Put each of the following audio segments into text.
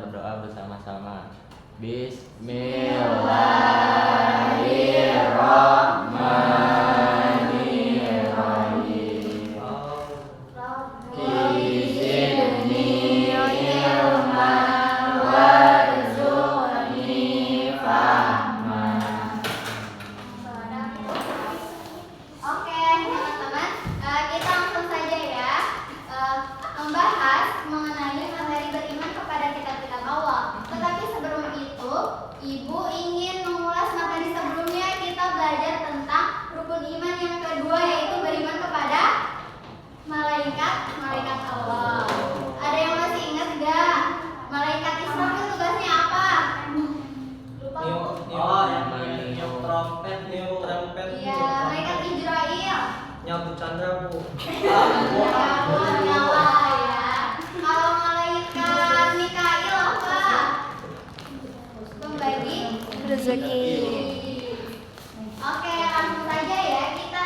berdoa bersama-sama. Bismillahirrahmanirrahim. Rabbi zidni ilman warzuqni fahman. Oke, teman-teman, kita langsung saja ya membahas mengenai materi beriman kepada kitab-kitab Allah. Tetapi sebelum itu, Ibu ingin mengulas materi sebelumnya. Kita belajar tentang rukun iman yang kedua, yaitu beriman kepada malaikat Allah. Ada yang masih ingat gak? Malaikat Israfil tugasnya apa? Lupa. Niup trompet. Iya, malaikat Israel. Nyabut candra, Bu. Nyala ya. Kalau malaikat Mikail apa? Pembagi rezeki. Oke, langsung saja ya. Kita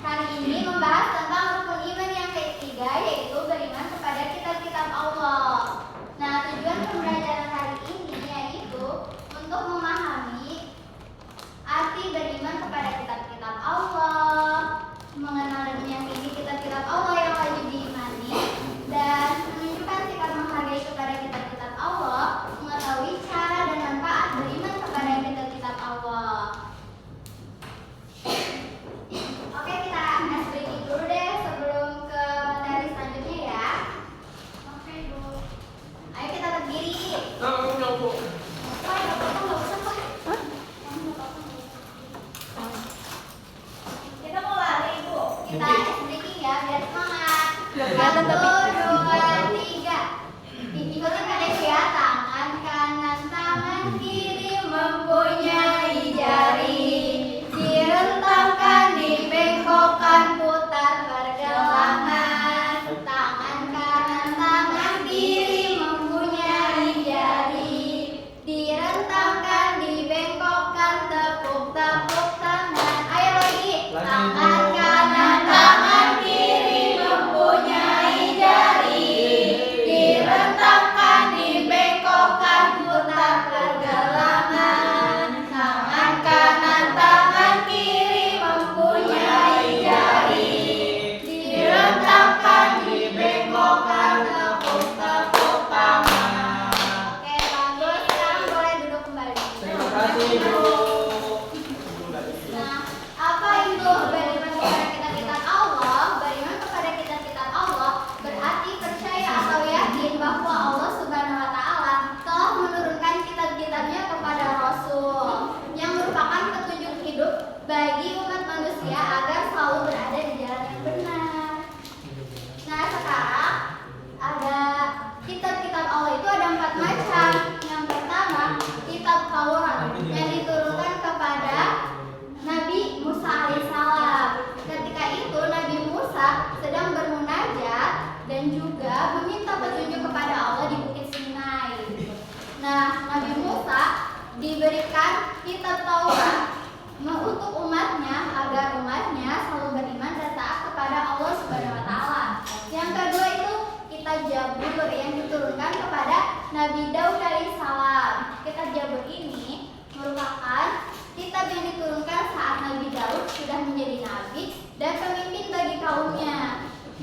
kali ini membahas tentang rukun iman yang ketiga, yaitu beriman kepada kitab-kitab Allah. Nah, tujuan pembelajaran hari ini yaitu untuk memahami arti beriman kepada kitab-kitab Allah, mengenal dan meyakini kitab-kitab Allah yang wajib diimani, dan menunjukkan sikap menghargai kepada kitab-kitab Allah, mengetahui cara dan manfaat beriman kepada kitab-kitab Allah. Oke, kita break dulu deh sebelum ke materi selanjutnya ya. Oke, Bu. Ayo kita berdiri. Pak, nggak apa-apa, nggak usah, Pak. Kita mau lari, Bu. Kita breaking ya, biar semangat. Satu, dua, tiga. Ikutin Kades ya. Tangan kanan, tangan kiri mempunyai jari. Direntangkan, dibengkokkan, putar pergelangan. Tangan kanan, tangan kiri mempunyai jari. Direntangkan, dibengkokkan, tepuk-tepuk tangan. Ayo lagi. Tangan kanan, tangan kiri mempunyai jari. Direntangkan, dibengkokkan, putar pergelangan. Tangan kanan, tangan kiri mempunyai jari. Direntangkan, dibengkokkan, tepuk-tepuk tangan. Oke, bagus. Sekarang boleh duduk kembali. Terima kasih, Bu. Nah, apa itu beriman kepada kitab-kitab Allah? Beriman kepada kitab-kitab Allah berarti percaya atau yakin bahwa Allah Subhanahu wa Ta'ala telah menurunkan kitab-kitabnya kepada Rasul yang merupakan petunjuk hidup bagi umat manusia agar selalu berada di jalan yang benar. Nah, sekarang ada kitab-kitab Allah itu ada 4 macam. Yang pertama, kitab Taurat yang diturunkan kepada Nabi Musa alaihissalam. Ketika itu Nabi Musa sedang bermunajat dan juga meminta petunjuk kepada Allah di Bukit Sinai. Nah, Nabi Musa diberikan kitab Taurat untuk umatnya agar umatnya selalu beriman dan taat kepada Allah Subhanahu wa Ta'ala. Yang kedua itu kitab Zabur yang diturunkan kepada Nabi Daud alaihissalam. Kitab Zabur ini merupakan kitab yang diturunkan saat Nabi Daud sudah menjadi nabi dan pemimpin bagi kaumnya.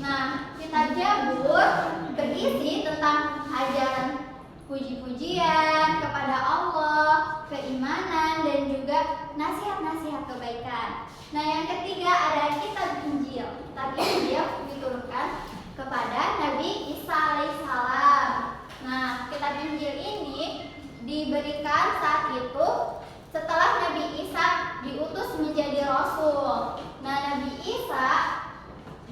Nah, kitab Zabur berisi tentang ajaran puji-pujian kepada Allah, keimanan, dan juga nasihat-nasihat kebaikan. Nah, yang ketiga ada kitab Injil. Kitab Injil diturunkan kepada Nabi Isa alaihissalam. Nah, kitab Injil ini diberikan saat itu setelah Nabi Isa diutus menjadi Rasul. Nah, Nabi Isa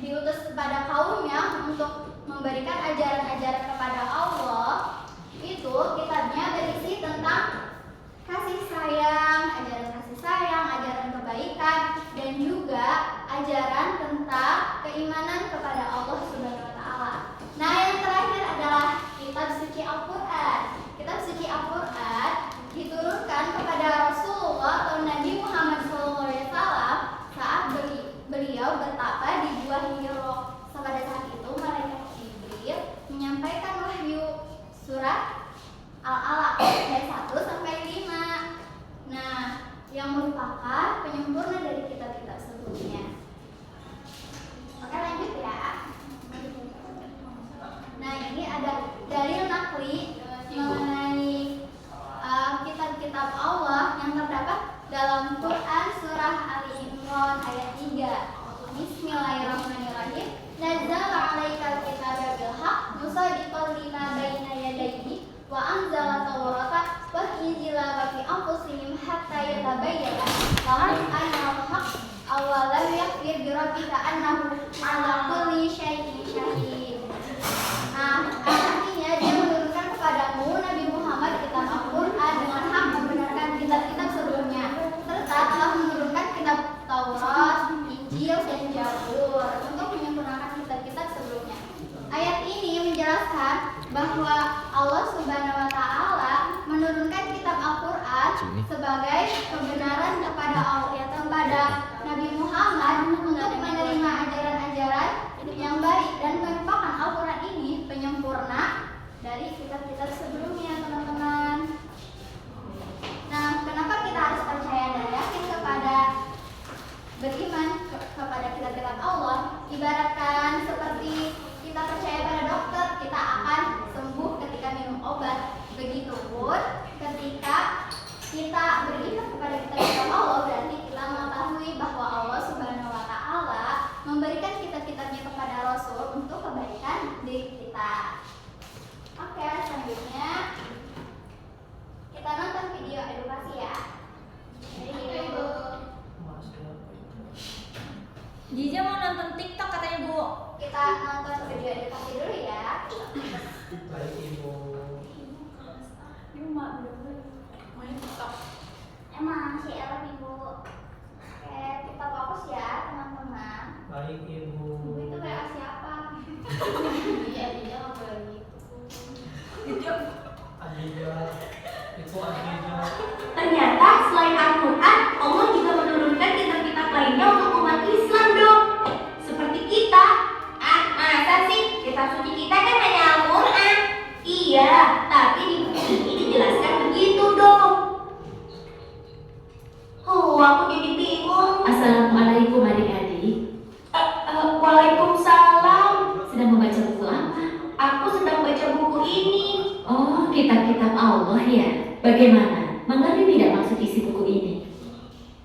diutus kepada kaumnya untuk memberikan ajaran-ajaran kepada Allah. Itu kitabnya berisi tentang kasih sayang, ajaran kebaikan, dan juga ajaran tentang keimanan kepada Allah Subhanahu wa Ta'ala. Nah, yang terakhir adalah kitab suci Al-Quran. Kitab suci Al-Quran diturunkan kepada Rasulullah atau Nabi Muhammad SAW saat beliau bertapa di Gua Hiro. Pada saat itu malaikat Jibril menyampaikan wahyu Al-Alaq ayat 1 sampai 5. Nah, yang merupakan penyempurna dari kitab-kitab sebelumnya. Oke, lanjut ya. Nah, ini ada dalil nakli mengenai kitab-kitab Allah yang terdapat dalam Quran surah Ali Imran ayat 3. Bismillahirrahmanirrahim. Nazzala 'alaikal kitaba bil haqq musaddiqan lima baina yadayhi wa anzala tawrata wal injila wa fi anfusihim hatta yatabayyana lahum annal haqq awalam yakfir bi rabbika annahu 'ala kulli syai'in syahid. Nah, artinya dia menurunkan kepadamu Nabi Muhammad kitab Al-Quran dengan hak membenarkan kitab-kitab sebelumnya, serta telah menurunkan kitab Taurat, Injil, dan Zabur untuk menyempurnakan kitab-kitab sebelumnya. Ayat ini menjelaskan bahwa Allah Subhanahu wa Ta'ala menurunkan kitab Al-Quran sebagai kebenaran kepada Allah, kepada Nabi Muhammad untuk menerima ajaran-ajaran yang baik, dan merupakan Al-Quran ini penyempurna dari kitab-kitab sebelumnya, teman-teman. Nah, kenapa kita harus percaya dan yakin kepada beriman kepada kitab-kitab Allah? Ibaratkan seperti kita percaya pada dokter, kita akan sembuh ketika minum obat. Begitupun ketika kita beriman kepada kitab-kitab Allah, berarti kita mengetahui bahwa Allah Subhanahu wa Ta'ala memberikan kitab-kitabnya kepada Rasul untuk kebaikan diri kita. Oke, selanjutnya kita nonton video edukasi ya. Jadi Ibu. Jiza mau nonton TikTok katanya Bu. Kita nonton video edukasi dulu ya. Baik Ibu. Main TikTok. Emang si Ella Ibu. Oke, kita fokus ya teman-teman. Baik Ibu. Ibu itu kayak siapa? Iya, dia nggak boleh gitu. Adija. Itu Adija. Ternyata selain Al-Quran, Allah juga menurunkan kitab-kitab lainnya untuk umat Islam dong. Seperti kita. Masa sih? Kitab suci kita kan hanya Al-Quran. Iya, tapi di buku ini dijelaskan begitu dong. Aku jadi bingung. Assalamualaikum adik-adik. Waalaikumsalam. Sedang membaca buku apa? Aku sedang baca buku ini. Oh, kitab-kitab Allah ya. Bagaimana? Mengerti tidak maksud isi buku ini?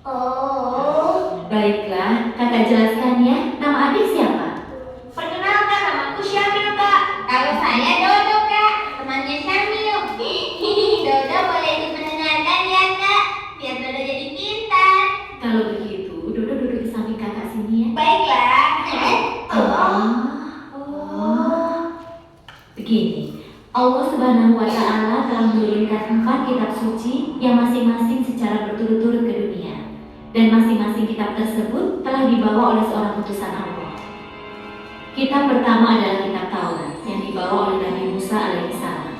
Oh, Baiklah, kakak jelaskan ya. Nama adik siapa? perkenalkan, namaku Syamil, Kak. Kalau saya Dodo, Kak, temannya Syamil. Dodo boleh ikut mendengarkan ya, Kak, biar Dodo jadi pintar. Kalau begitu, Dodo duduk di samping kakak sini ya. Baiklah. Begini, Allah Subhanahu wa Ta'ala telah menurunkan 4 kitab suci yang masing-masing secara berturut-turut ke dunia, dan masing-masing kitab tersebut telah dibawa oleh seorang utusan Allah. Kitab pertama adalah kitab Taurat yang dibawa oleh Nabi Musa alaihissalam.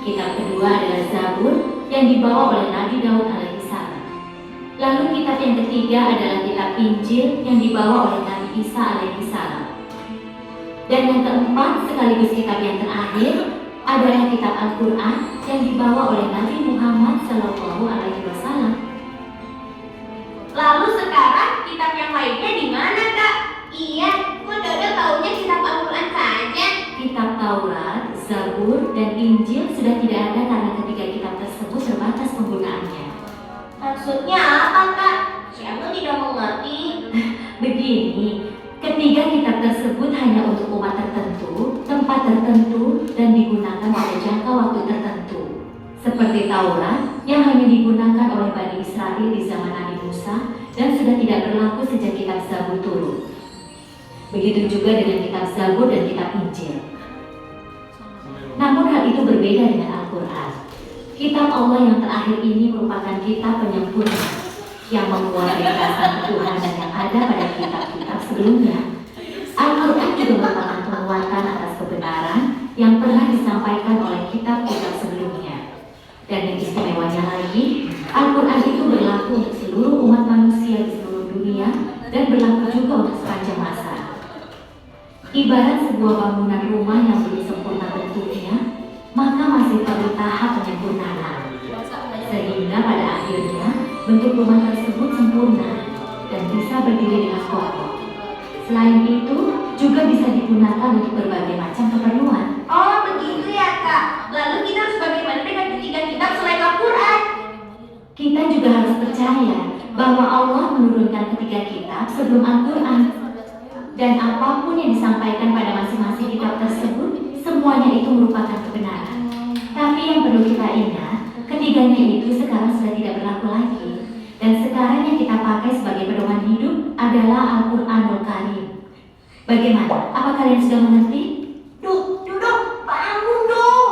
Kitab kedua adalah Zabur yang dibawa oleh Nabi Daud alaihissalam. Lalu kitab yang ketiga adalah kitab Injil yang dibawa oleh Nabi Isa alaihissalam. Dan yang keempat sekaligus kitab yang terakhir adalah kitab Al-Quran yang dibawa oleh Nabi Muhammad SAW. Lalu sekarang kitab yang lainnya di mana, Kak? Iya, kok Dodo taunya kitab Al-Quran saja? Kitab Taurat, Zabur, dan Injil sudah tidak ada karena ketiga kitab tersebut terbatas penggunaannya. Maksudnya apa, Kak? Syamil tidak mengerti. Begini, ketiga kitab tersebut hanya untuk umat tertentu, tempat tertentu, dan digunakan pada jangka waktu tertentu. Seperti Taurat yang hanya digunakan oleh Bani Israel di zaman Nabi Musa dan sudah tidak berlaku sejak kitab Zabur turun. Begitu juga dengan kitab Zabur dan kitab Injil. Namun hal itu berbeda dengan Al-Quran. Kitab Allah yang terakhir ini merupakan kitab penyempurna yang menguat perasaan ketuhanan yang ada pada kitab-kitab sebelumnya. Al-Quran juga merupakan penguatan atas kebenaran yang pernah disampaikan oleh kitab-kitab sebelumnya. Dan yang istimewanya lagi, Al-Quran itu berlaku untuk seluruh umat manusia di seluruh dunia dan berlaku juga untuk sepanjang masa. Ibarat sebuah bangunan rumah yang belum sempurna bentuknya, maka masih masih perlu tahap penyempurnaan. Sehingga pada akhirnya bentuk rumah tersebut sempurna dan bisa berdiri dengan kokoh. Selain itu, juga bisa digunakan untuk berbagai macam keperluan. Oh, begitu ya, Kak. Lalu kita harus bagaimana dengan ketiga kitab selain Al-Quran? Kita juga harus percaya bahwa Allah menurunkan ketiga kitab sebelum Al-Quran. Dan apapun yang disampaikan pada masing-masing kitab tersebut, semuanya itu merupakan kebenaran. Tapi yang perlu kita ingat, ketiganya itu sekarang sudah tidak berlaku lagi. Dan sekarang yang kita pakai sebagai pedoman hidup adalah Al-Quranul Karim. Bagaimana? Apa kalian sudah mengerti? Duduk, bangun dong.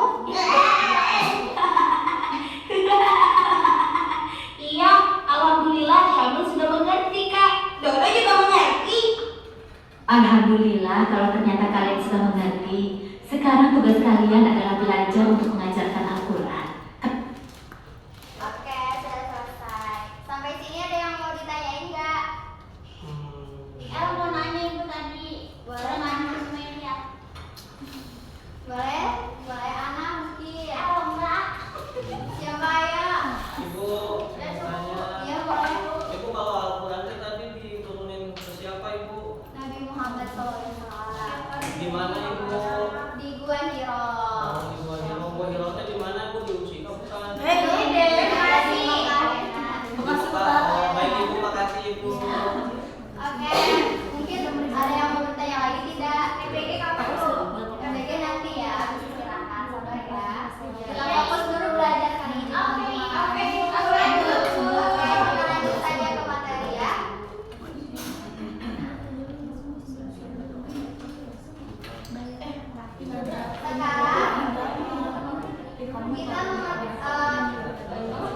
Iya, alhamdulillah Syamil sudah mengerti, Kak. Dodo juga mengerti. Alhamdulillah kalau ternyata kalian sudah mengerti. Sekarang tugas kalian adalah belajar untuk mengajarkan Al-Quran. Oke, sudah selesai. Sampai sini ada yang mau ditanyain nggak? El mau nanya Ibu tadi. Boleh nanya semuanya. Boleh? Boleh Ana mungkin. enggak. Siapa ya? Ibu, nanya. Iya boleh. Ibu kalau Al-Quran itu tadi diturunin ke siapa, Ibu? Nabi Muhammad SAW. Di mana, Ibu? Di Gua Hiro. Oh, di Gua Hiro. Gua Hiro teh di mana, Bu? Di Utsika bukan? Makasih. Oh, baik Ibu, makasih Ibu. Oke, mungkin ada yang mau bertanya lagi tidak? MBG kapan dulu? MBG nanti ya, silakan sabar ya. Kita fokus dulu belajar kali ini. Oke, aku lanjut. Oke, kita lanjut saja ke materi ya. Sekarang kita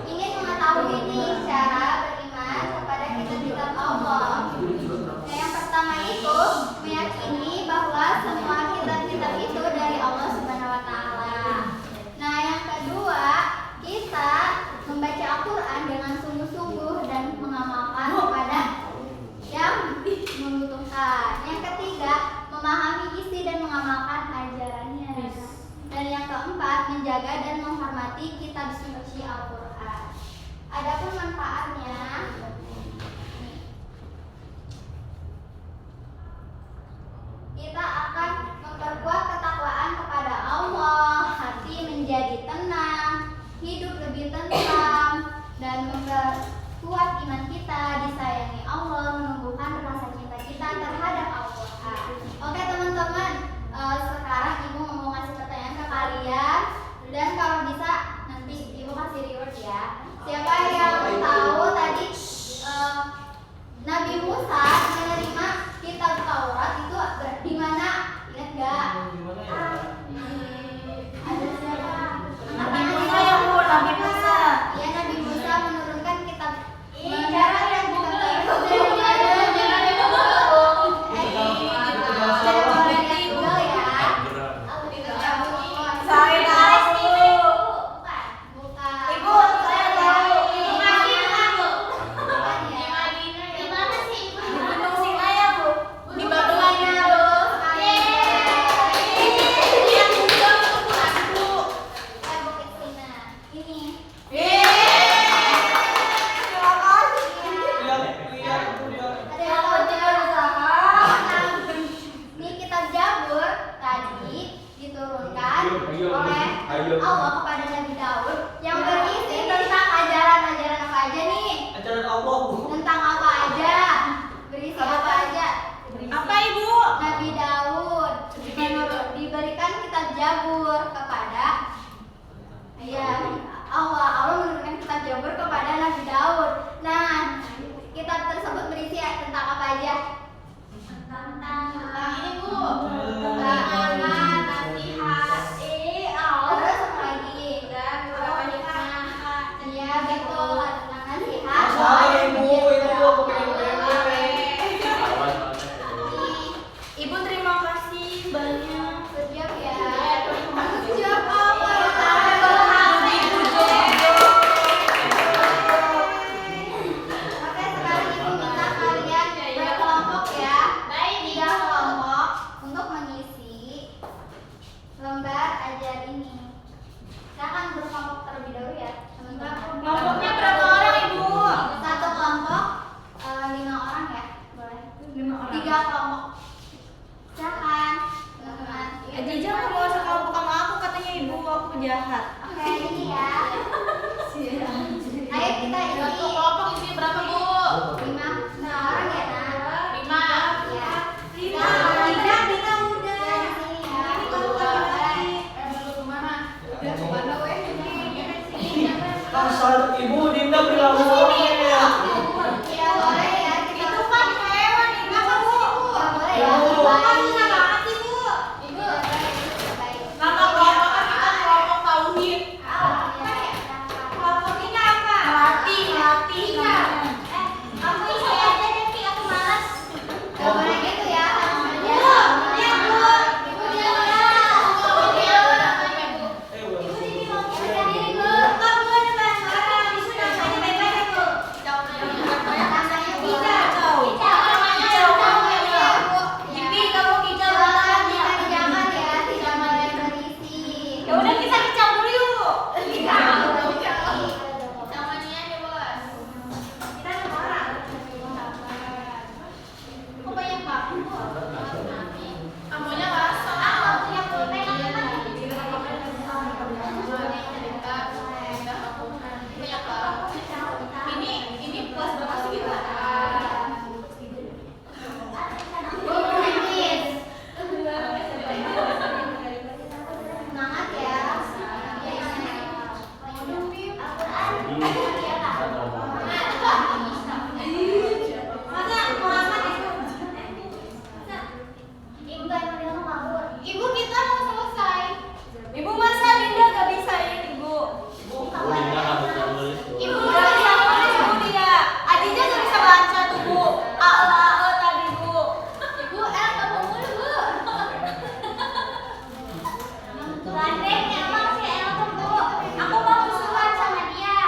ingin mengetahui nih cara beriman kepada kitab-kitab Allah. Nah, yang pertama itu meyakini bahwa semua kitab-kitab itu dari Allah Subhanahu wa taala. Nah, yang kedua, kita membaca Al-Qur'an dengan sungguh-sungguh dan mengamalkan kepada yang membutuhkan. Yang ketiga, memahami isi dan mengamalkan ajarannya. Dan yang keempat, menjaga dan menghormati kitab suci Al-Qur'an. Adapun manfaatnya, kita akan memperkuat ketakwaan kepada Allah, hati menjadi tenang, hidup lebih tentram, dan memperkuat iman kita, disayangi Allah, menumbuhkan rasa cinta kita terhadap Al-Quran. Oke teman-teman, sekarang Ibu mau ngasih pertanyaan ke kalian, dan kalau bisa nanti Ibu kasih reward ya. Siapa yang tahu tadi Nabi Musa menerima kitab Taurat itu di mana? Ingat nggak? Di mana ya? Ada siapa? Nabi Musa ya, Bu, Nabi Musa. Iya, Nabi Musa menurunkan kitab. Jangan yang Google itu. Jangan yang Google ya. Saya tahu. Bukan. Ibu, saya tahu. Bukan ya. Di mana sih, Ibu? Di Gunung Sinaya, Bu. Di Batu Bukannya Lanyala. lo sekali. Yang Google itu bukan, Bu. Bukit Sina. Ini. Silakan. Lihat, Ada yang tahu tidak? Ini kitab Zabur tadi diturunkan oleh Allah kepada Nabi Daud yang berisi tentang ajaran-ajaran apa aja nih? ajaran Allah, Bu. Tentang apa aja? Berisi apa aja? Apa, Ibu? Nabi Daud diberikan kitab Zabur kepada Allah menurunkan kitab Zabur kepada Nabi Daud. Nah, kitab tersebut berisi tentang apa aja? Tentang ini, Bu. Tentang nasihat. Terus apa lagi? Iya betul, tentang nasihat. Salah Ibu, itu aku pengen Ibu terima kasih banyak. Siap ya. ini ya. Ayo kita Satu isi kelompok isi berapa, Bu? 5 orang ya, Nak. 5. Ya. Kita udah. Sini ya. Belum kemana? Udah kemana weh? Kasar ibu Dinda bilang boleh ya. Ya boleh ya. Kita Itu kan hewan, Dinda kan, Bu. ya boleh ya. Bu. Kan susah banget sih, Bu. Ibu. Baik. Nama kelompok kan kita kelompok tauhid. Kelompok ini apa? Melati, melati. Aku isi aja deh, Pi. Aku malas. Gak boleh gitu ya. Bu, lihat, Bu. Ibu dia udah. Udah. Ibu sini mau kita sendiri, Bu. Enggak, Bu, ada barang-barang. Di sana namanya baik-baik ya, Bu. Namanya Kicau. Kicau namanya, Bu. Jipi, kamu kicau Jangan, barangnya. jangan ya, tidak boleh berisi. Ya udah kita kicau dulu yuk. Namanya aja, Bos. Kita 6 orang. Kok banyak banget, Bu? Ampunya rasa. Punya pulpen apa? Banyak banget. Ini kelas berapa sih kita? Semangat ya. Masa Muhammad itu? Ibu kita mau selesai. Ibu masa Dinda gak bisa ini, Bu? Ibu. Bu Dinda nggak bisa nulis, Bu. Ibu gak bisa nulis, Bu, dia. Adija gak bisa baca tuh, Bu. A tadi, Bu. Ibu kamu mulu, Bu. Gandeng, emang si El tuh, Bu. Aku mau musuhan sama dia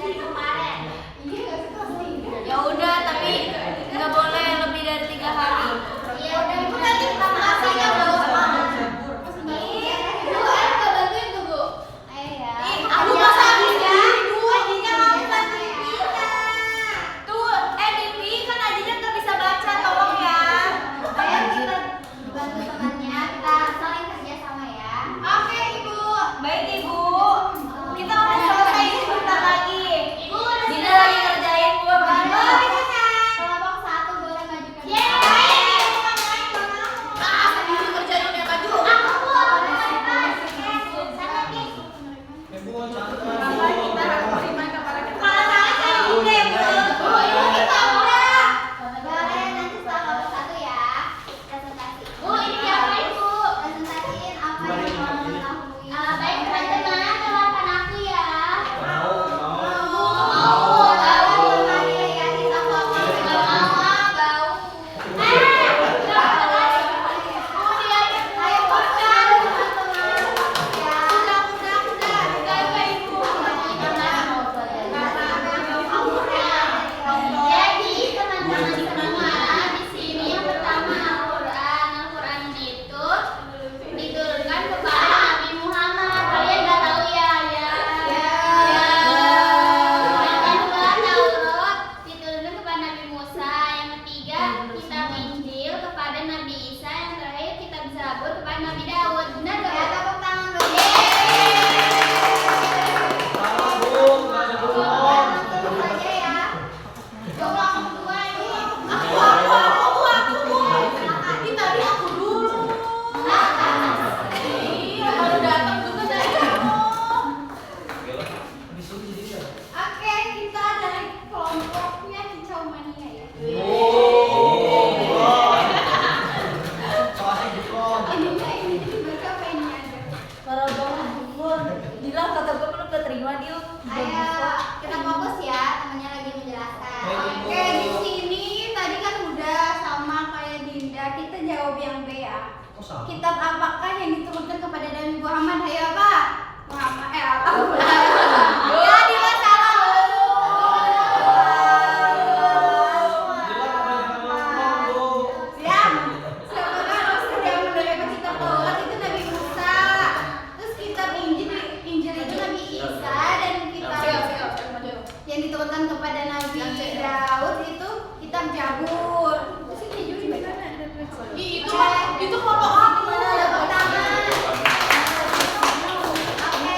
dari kemarin. Iya, gak sih kelas 3. Ya udah, tapi nggak boleh lebih dari 3 hari. Iya, udah Ibu nanti kita maafnya Bu. Ibu, gak bantuin tuh, Bu. Ayo ya. Aku masa Adija? Adija mau bantuin kita. Tuh, Divi, kan Adija nggak bisa baca, tolong ya. Ayo kita bantu temannya, kita saling kerja sama ya. Oke, Ibu. Baik, Ibu. Kita udah selesai sebentar lagi. Ibu udah Dinda lagi ngerjain, Bu. Boleh. Kelompok 1 boleh maju ke depan. Ini kerjaan yang maju. Ibu cantik. Apa kita harus beriman kepada kita? Kalau salah saya Dinda ya, Bu. Kita udah. Boleh, nanti setelah kelompok 1 ya. Presentasi. Bu, ini siapa, Ibu? Presentasiin apa yang mau mengetahui. Baik, teman-teman, doakan aku ya. Mau. Jadi, teman-teman semua, di sini yang pertama Al-Quran itu diturunkan kepada Nabi Muhammad. Kalian nggak tahu ya? Yang kedua, Taurat diturunkan kepada Nabi Musa. Yang ketiga, kitab Injil kepada Nabi Isa. Yang terakhir, kitab Zabur kepada Nabi Daud. Benar nggak? Ya, tepuk tangan dulu. Salah, Bu. Nggak ada belum. Langsung saja ya. Coba aku berdua ini. Ini tadi aku dulu. Iya, baru datang juga dari kamu. Di sini Dinda. Oke, kita dari kelompoknya Kicau Mania ya. Soalnya bukan. Ini juga pengen aja. Kalau bangun gugur, bilang kata gue belum keterima dia. Ayo, kita fokus ya, temennya lagi menjelaskan. Oke, di sini tadi kan udah sama kayak Dinda, kita jawab yang B ya. Kok salah? Kitab apakah yang diturunkan kepada Nabi Muhammad? Ayo apa? Muhammad, Al-Quran. Ya, Dinda salah. Dinda kebanyakan ngomong, Bu. Siap. Siapa kan sudah menerima kitab Taurat itu Nabi Musa. Terus kitab Injil itu Nabi Isa, dan kitab yang diturunkan kepada Nabi Daud itu kitab Zabur. Terus ini juga di mana ada tulisan? Itu kelompok aku. Tepuk tangan. Oke,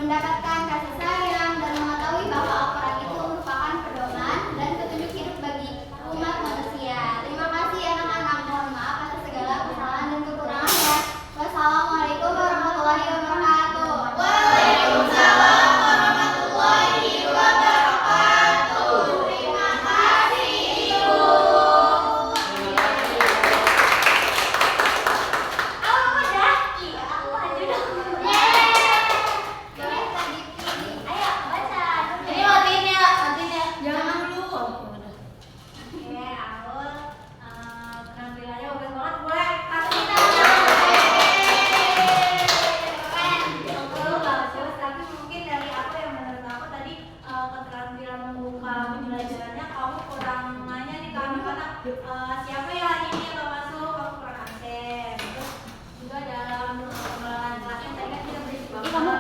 mendapatkan kasih sayang, dan mengetahui bahwa Al-Quran itu merupakan pedoman dan petunjuk hidup bagi umat manusia. Terima kasih anak-anak, mohon maaf atas segala kesalahan dan kekurangannya. Wassalamualaikum warahmatullahi wabarakatuh. Waalaikumsalam warahmatullahi wabarakatuh. Terima kasih Ibu. Aku udah? Iya, aku aja dong. Ayo baca. Ini matiin ya. Jangan dulu. Oke, Aul. Penampilannya bagus banget. Boleh kasih tangan. Keren. Betul, bagus. Tapi mungkin dari aku yang menurut aku tadi keterampilan membuka pembelajarannya kamu kurang nanya nih kami karena siapa ya hari ini yang gak masuk kamu kurang absen. Terus juga dalam pengelolaan kelasnya tadi kan kita berisik banget.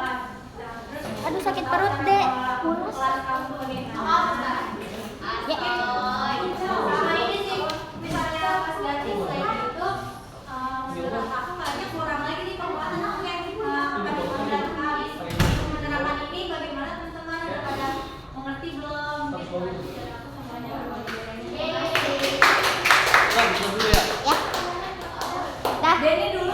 Nah, terus Aduh, sakit perut, Dek. Mulus. Kelas kamu bagaimana? Ya. Sama ini sih, misalnya pas ganti selain itu, menurut aku kayaknya kurang lagi nih penguatan aku yang kepada Kamis menerapkan ini bagaimana teman-teman udah pada mengerti belum? Gitu. Dan aku semuanya berbagi. Kan, bisa dulu ya. Dah. Denny dulu.